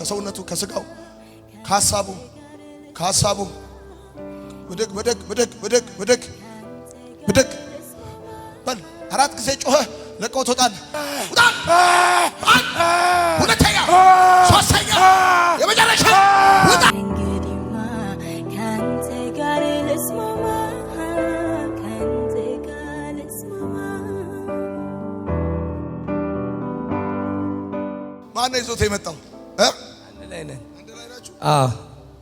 ከሰውነቱ ከስጋው ከሐሳቡ ብድግ በል 4 ጊዜ ጮኸ ለቀው ትወጣለህ። ውጣ! ሁለተኛ፣ ሶስተኛ፣ የመጨረሻ ውጣ! ማን ነው ይዞት የመጣው? አንድ ላይ ነን። አዎ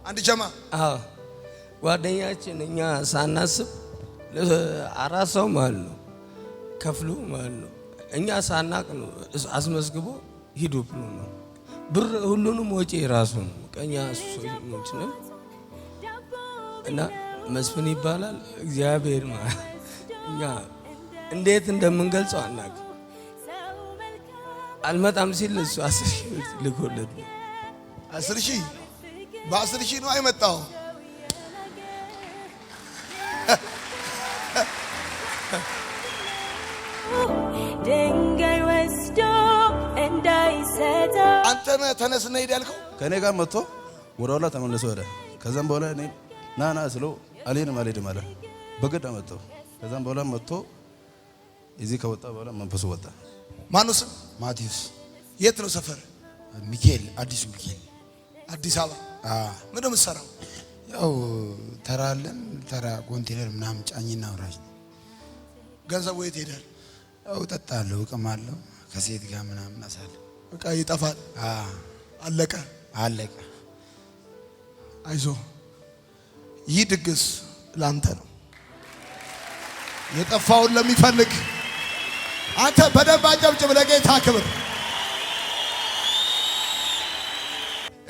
አንድ ጀማ። አዎ ጓደኛችን እኛ ሳናስብ 4 ሰው ማለት ነው ከፍሎ ማለት ነው። እኛ ሳናቅ ነው አስመዝግቦ ሂዱ ብሎ ነው ብር ሁሉንም ወጪ ራሱ ነው። ቀኛ ሰዎች ነው እና መስፍን ይባላል። እግዚአብሔር ማለት እኛ እንዴት እንደምንገልጸው አናውቅም። አልመጣም ሲል እሱ 10 ሺህ ልኮለት ነው። 10 ሺህ በ10 ሺህ ነው አይመጣው። ድንጋይ ወስዶ እንዳይሰጣ አንተ ነህ ተነስና ሂድ ያልከው። ከኔ ጋር መጥቶ ወደ ኋላ ተመለሰ ወደ ከዛም በኋላ እኔ ና ስለው አልሄድም አለ በግድ አመጣው። ከዛም በኋላ መጥቶ እዚህ ከወጣ በኋላ መንፈሱ ወጣ። ማኑስ ማቲዩስ። የት ነው ሰፈር? ሚካኤል አዲሱ ሚካኤል አዲስ አበባ። ምን ነው የምትሰራው? ያው ተራ ኮንቴነር ምናምን ጫኝና አውራጅ። ገንዘቡ የት ሄዳል? ያው እጠጣለሁ፣ እቅማለሁ፣ ከሴት ጋር ምናምን አሳለ። በቃ ይጠፋል። አለቀ። አይዞ፣ ይህ ድግስ ላንተ ነው። የጠፋውን ለሚፈልግ አንተ በደንብ አጨብጭብ ለጌታ ክብር።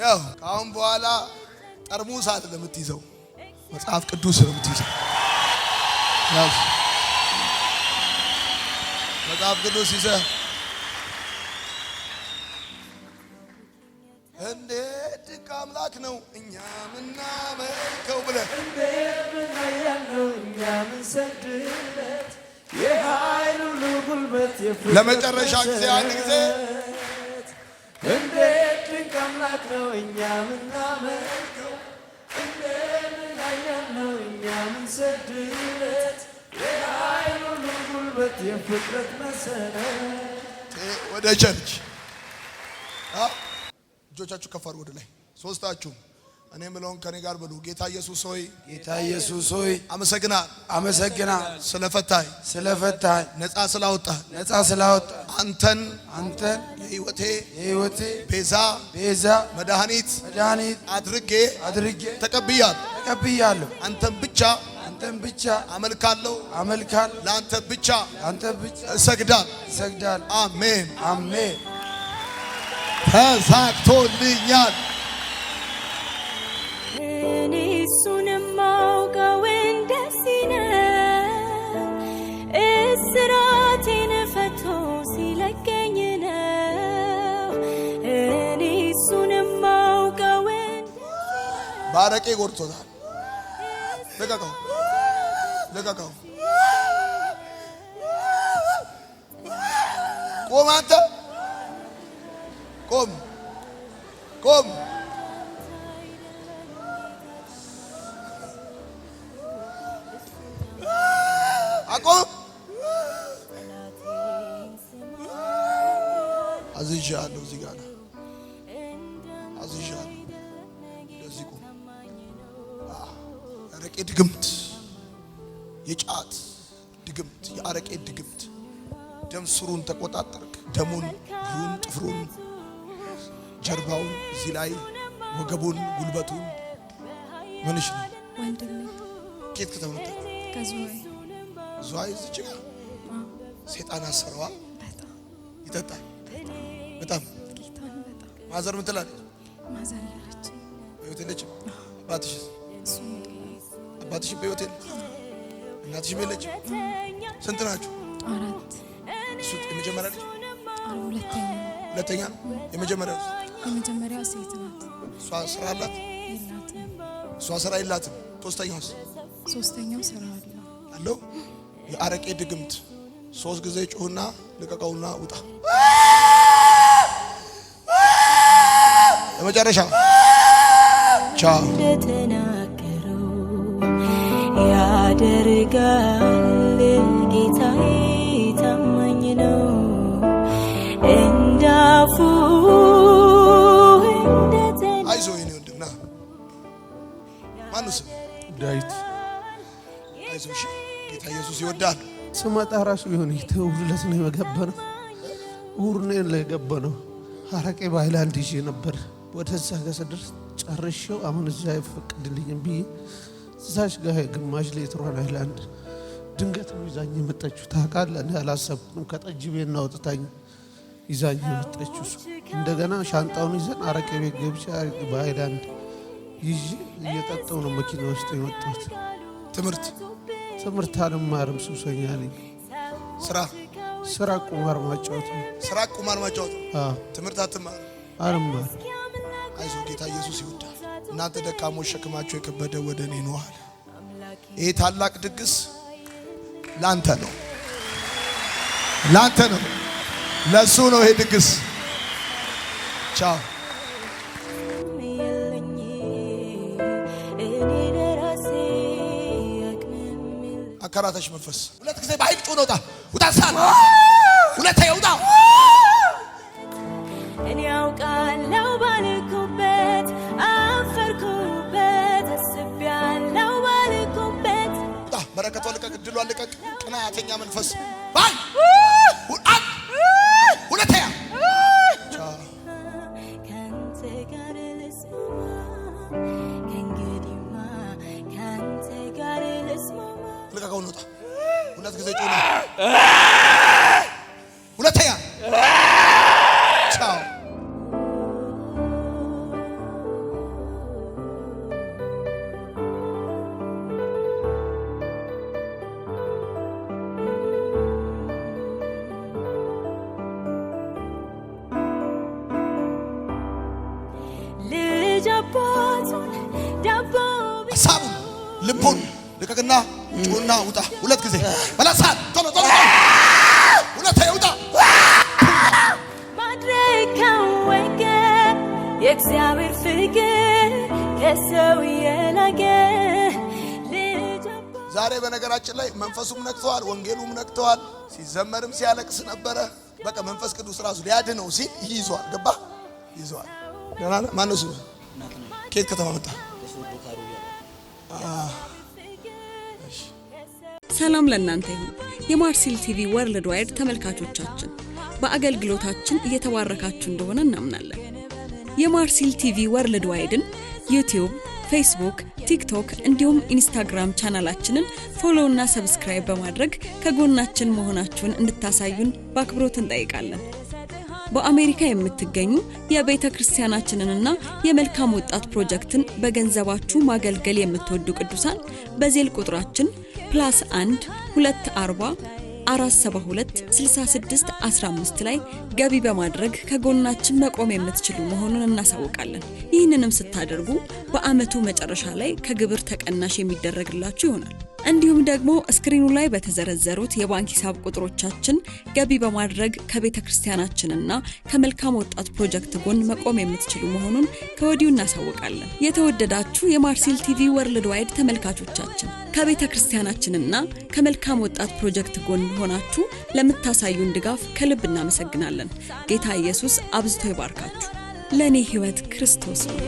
ያው ካሁን በኋላ ጠርሙስ አይደለም የምትይዘው፣ መጽሐፍ ቅዱስ ነው የምትይዘው። ያው መጽሐፍ ቅዱስ ይዘህ እንዴት ድንቅ አምላክ ነው እኛ ምናመልከው ብለህ እንዴት ምናያለው እኛ ምንሰግድለት የኃይል ሁሉ ጉልበት ለመጨረሻ ጊዜ አንድ ጊዜ እንዴት ድንቅ አምላክ ነው እኛ ምናመልከው እንዴት ምናያለው እኛ ምንሰግድለት የኃይል ሁሉ ጉልበት የፍጥረት መሰረት። ወደ ቸርች እጆቻችሁ ከፍ አድርጉ ወደ ላይ ሶስታችሁም። እኔ የምለውን ከኔ ጋር በሉ። ጌታ ኢየሱስ ሆይ አመሰግናለሁ ስለፈታኝ ነፃ ስላወጣ አንተን የህይወቴ ቤዛ መድኃኒት አድርጌ ተቀብያለሁ። አንተን ብቻ አመልካለሁ ለአንተ ብቻ እሰግዳለሁ። አሜን። ተሳክቶልኛል። እኔ እሱን የማውቀው እንደዚህ ነው፣ እስራቴን ፈቶ ሲለቀኝ ነው። እኔ እሱን የማውቀው ባረቄ ጎድቶታል። ልቀቀው። ቆም አንተ ቆም። አቆም። አዝዣለሁ። እዚህ ጋር ነው አዝዣለሁ። እንደዚህ ቆም። የአረቄ ድግምት፣ የጫት ድግምት፣ የአረቄ ድግምት ደም ስሩን ተቆጣጠርክ። ደሙን፣ እግሩን፣ ጥፍሩን፣ ጀርባውን፣ እዚህ ላይ ወገቡን፣ ጉልበቱን። ምንሽ ነው? ወንድሜ። ኬት ከተመታ? ከዙዋይ እዚች ጋር ሰይጣን አሰረዋ። ይጠጣል በጣም ማዘር ምን ትላለች? ማዘር ይላች በህይወት የለችም። አባትሽ በህይወት የለም። እናትሽ የለችም። ስንት ናችሁ? 4። እሱ የመጀመሪያ ልጅ? ሁለተኛ ነው። የመጀመሪያው ሴት ናት። እሷ ስራ አላት? የላትም። እሷ ስራ የላትም። ሶስተኛው ስራ አለው። የአረቄ ድግምት 3 ጊዜ ጮህና ልቀቀውና ውጣ። የመጨረሻ ቻው እንደተናገረው ያደርጋል ጌታዬ ታማኝ ነው እንዳፉ አይዞህ የኔ ወንድም ና ማነው ስም ዳዊት አይዞህ ጌታ ኢየሱስ ይወዳል ስመጣ ራሱ ቢሆን የተውለት ነው የገባነው ውርኔ ላይ የገባነው አረቄ በሃይላንድ ይዤ ነበር ወደዛ ገሰድር ጨርሼው አሁን እዛ አይፈቅድልኝም ብዬ እዛች ጋር ግማሽ ሊትሯን ሃይላንድ ድንገት ነው ይዛኝ የመጣችው ታውቃለህ እኔ አላሰብኩም ከጠጅ ቤት ነው አውጥታኝ ይዛኝ የመጣችው እንደገና ሻንጣውን ይዘን አረቄ ቤት ገብቼ አረቄ በሃይላንድ ይዤ እየጠጣሁ ነው መኪና ውስጥ የመጣሁት ትምህርት አልማርም ሱሰኛ ነኝ ስራ ቁማር ማጫወት ትምህርት አትማር አልማር አይዞህ ጌታ ኢየሱስ ይወዳል እናንተ ደካሞች ሸክማቸው የከበደ ወደ እኔ ኑ አለ ይሄ ታላቅ ድግስ ላንተ ነው ለሱ ነው ይሄ ድግስ ቻው አከራታሽ መንፈስ ሁለት ጊዜ በኃይል ጮህ ነው ውጣ ሳል ሁለት ይውጣ እኔ አውቃለሁ ባልኩበት አፈርኩበት አስቤያለሁ ባልኩበት በረከቷ ልቀቅ ድሏ ልቀቅ ቅናተኛ መንፈስ ባይ ሁለተኛ ካንተ ጋር ልስማማ ከእንግዲህማ ካንተ ጋር ልስማማ ልቀቀው እንውጣ ሁለት ጊዜ ጮህ ሁለተኛ ቻው ልጅ አባቱን ዳቦ ሐሳቡን ልቡን ልቀቅና ጮህና ውጣ ሁለት ጊዜ በላሳት ቶሎ ሁለት ይውጣ ማድረግ ካወቀ የእግዚአብሔር ፍቅር ከሰው የላቀ ልጅ አባቱን ዛሬ በነገራችን ላይ መንፈሱም ነክተዋል ወንጌሉም ነክተዋል ሲዘመርም ሲያለቅስ ነበረ በቃ መንፈስ ቅዱስ ራሱ ሊያድነው ሲል ይይዟል ገባ ይዟል ደህና ነህ ማነው ስሙ ከየት ከተማ መጣ ሰላም ለእናንተ ይሁን የማርሲል ቲቪ ወርልድ ዋይድ ተመልካቾቻችን በአገልግሎታችን እየተባረካችሁ እንደሆነ እናምናለን የማርሲል ቲቪ ወርልድ ዋይድን ዩቲዩብ ፌስቡክ ቲክቶክ እንዲሁም ኢንስታግራም ቻናላችንን ፎሎ እና ሰብስክራይብ በማድረግ ከጎናችን መሆናችሁን እንድታሳዩን በአክብሮት እንጠይቃለን በአሜሪካ የምትገኙ የቤተ ክርስቲያናችንንና የመልካም ወጣት ፕሮጀክትን በገንዘባችሁ ማገልገል የምትወዱ ቅዱሳን በዜል ቁጥራችን +1 240 472 66 15 ላይ ገቢ በማድረግ ከጎናችን መቆም የምትችሉ መሆኑን እናሳውቃለን ይህንንም ስታደርጉ በአመቱ መጨረሻ ላይ ከግብር ተቀናሽ የሚደረግላችሁ ይሆናል እንዲሁም ደግሞ ስክሪኑ ላይ በተዘረዘሩት የባንክ ሂሳብ ቁጥሮቻችን ገቢ በማድረግ ከቤተክርስቲያናችንና ከመልካም ወጣት ፕሮጀክት ጎን መቆም የምትችሉ መሆኑን ከወዲሁ እናሳውቃለን የተወደዳችሁ የማርሲል ቲቪ ወርልድ ዋይድ ተመልካቾቻችን ከቤተክርስቲያናችንና ከመልካም ወጣት ፕሮጀክት ጎን ሆናችሁ ለምታሳዩን ድጋፍ ከልብ እናመሰግናለን ጌታ ኢየሱስ አብዝቶ ይባርካችሁ ለኔ ህይወት ክርስቶስ ነው